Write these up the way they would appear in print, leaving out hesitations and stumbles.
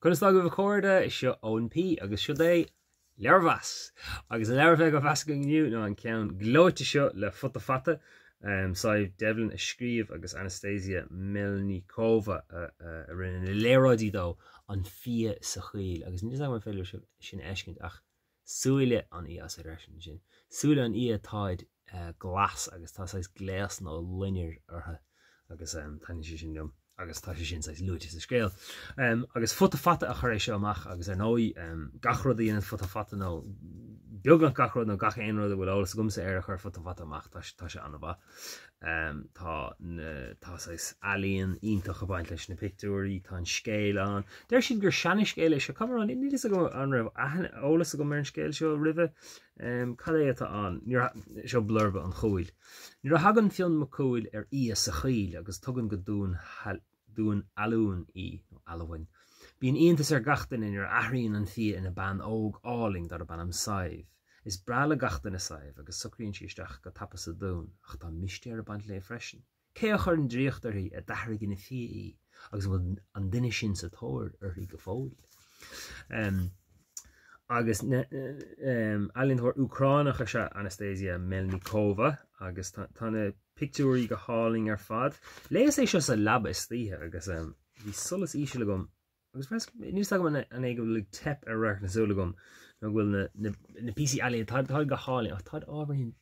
Chunastá go bhcóirde seo ONP agus seo é leabhas. Agus an leabhar go bhascin nniu nó an ceann glóite seo le fut fata. Sadhbh Devlin a scríomh agus Anastasia Melnykova a rinne léróidí dó an fia sa Choill. Agus níos an féidir sin eiscint ach súile an í as a reisin sin. Súile an í atáid glas agus tá gléas nó linear ortha agus taine sin dom. Agus tá sin luúte sa scéal. Agus fut fata a chuéis seo amach agus ar nói gachrodí in fut fata nó beag an gachrod nó gach éonrod bhfuil álas gomsa ar a chur fut fata amach tá sé anna bha. Tá alíonn ionintach a baint leis na picúirí tá an scéal an. Deir siad gur seanna scéala seo Camerán ní go an raibh ólas a go mar an scéal seo ribh cad é atá an seo blurbe an Choill. Ní a hagan fion mo Choill ar í sa Choill agus tugann go dún alún í nó alhain. Bhíon aontas ar gatain in ar athraíonn an fia ina ban óg áling dar a ban am Sadhbh. Is brala gatain na Sadhbh agus sucríonn síisteach go tapas a dún ach tá mistear a bant le freisin. Cé a chur an dríochtarí a dahraigh ina fia í agus bhfuil an duine sin sa tóir arthaí go fóil. Agus alínthóir Ucránacha se Anastasia Melnykova agus tána picúirí go háling ar fad. Léas é seo sa lab is títhe agus bhí solas ísio le gom. Agus níos go an é go bhfuil tep ar reach na súla gom nó bhfuil na PC alíonn tá go háling ach tá ábhar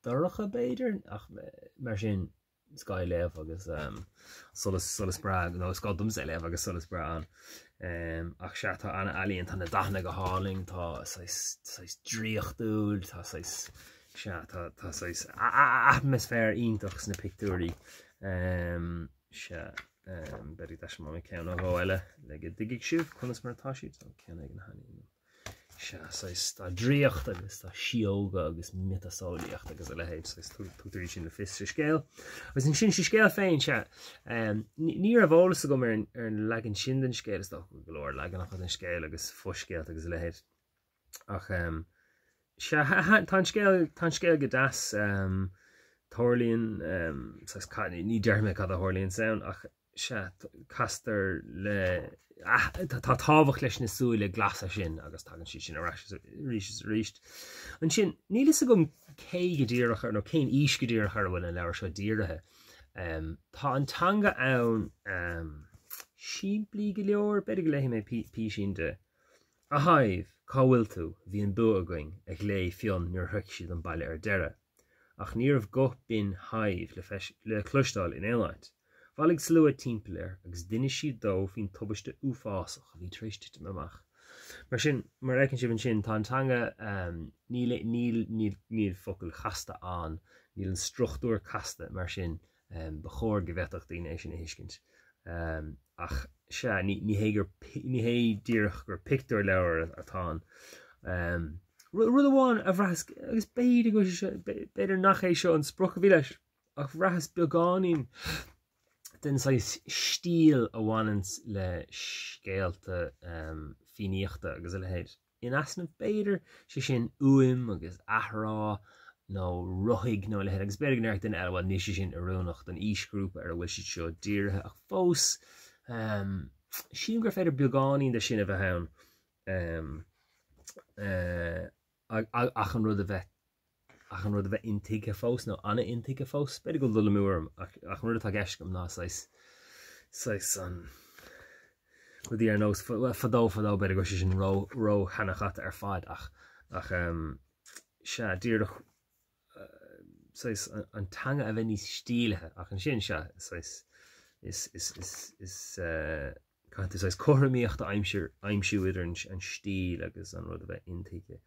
doracha beidir ach mar sin sky leh agus solas bra nó scaldum sé leh agus solas bra an. Ach se tá anna alíonn tá na daithna go háling tá dríochtúil tá atmosfér ionintach na picúirí se beidir de má cean ó bhile le go digigh siúh chunas mar táisiú ceanna an haí. Tá dríocht agus tá sióga agus mitasáíocht agus a lehéid túirí sin le fis scéal. Agus in sin scéal féin se ní a bholalas go mar ar an legan sin den scéal go glóir legan nach an scéal agus fuscéalt agus lehéid. Ach tá scéal go das tholíonn ní dearrma cad a tholíonn saon ach se castar le tá tábhacht leis na súile glasa sin agus tagann si sin ríist. An sin nílas a gom cé go ddíireach nó cén ís go ddíireach ar bhfuil an leabhar seo díirithe. Tá antanga ann siimplí go leor beidir go léthe mé píisinnte. A haibh cá bhfuil tú bhí an bu againn ag lé fion nuair thuic siad an baile ar deire. Ach níorbh go bin haibh le clustáil in éileint. Bhalig slua timpplair agus duine siad dó hín tubaiste uafásach a bhí tríiste amach. Mar sin mar écinn si sin tá antanga níl focail chasta an, níl an struchtúir casta mar sin bechóir go bheitach daoine sin a hiiscint. Ach se ní hé díreach gur picúir leabhar atá. Rud amháin a bhreas agus beidir nach é seo an spruch a bhí leis ach bhreas beagáín den stíl a bhhainans le scéalta finíochta agus a lehéid. In asnamh beidir sé sin uim agus athrá nó ruthig nó lehéid agus beidir neart den eile bhil níos sin arúnacht an ísgrúp ar a bhfuil siad seo díirithe ach fós sin gur féidir beagáín de sin a bheith ann ach an rud a bheith intíige fós nó anna intíige fós, beidir go lula múm ach an rud atá gceiscom ná an rudí ar nós fadó beidir go sin ró hanachata ar fáid ach se dírdach antanga a bheith níos stílethe ach an sin se is choramíocht aimsiú idir an stíl agus an rud a bheith intíige.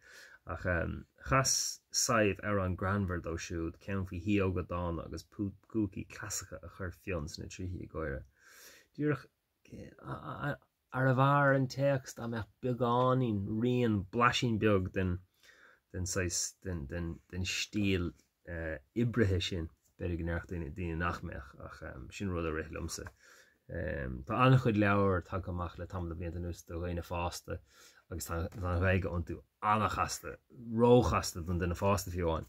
Ach chas Sadhbh ar an granver dó siúd ceann faoi hí ógad dána agus cúcaí clasacha a chur fions na tríthaí goire. Dúireach ar a bhar an text a meach beagáín rion blaisín beag den stíl ibrithe sin beidir go neart daoine nachmeach ach sin rud a rilummsa. Tá annach chud leabhar tag amach le tam na blianta nús do réine fásta agus tá bheige an tú annachasta, róchasta don duna fásta fiúáin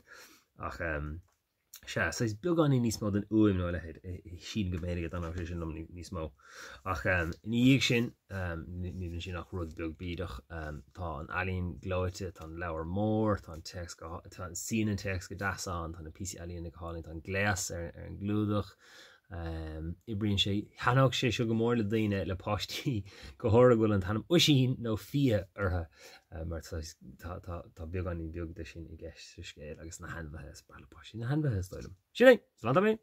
ach Se is beag an níos mó den uim nó lehéid sin go méige an sé sin níos mó ach in dhéag sin ní sin nach rud beag bídach tá an alíonn glóite tá leabhar mór tá sin an text go dasán tá na pí alíonn ag hálainn an gléas ar an glúdach I bríonn sé cheannacht sé seo go mór le daine le páistí go háir bhfuil an tanm uisín nó fia ortha mar tá beag an beag de sin I gceist scéil agus na hanmhathe is bailapáistí na hanmhathe stoilm. Sin é, slán mé.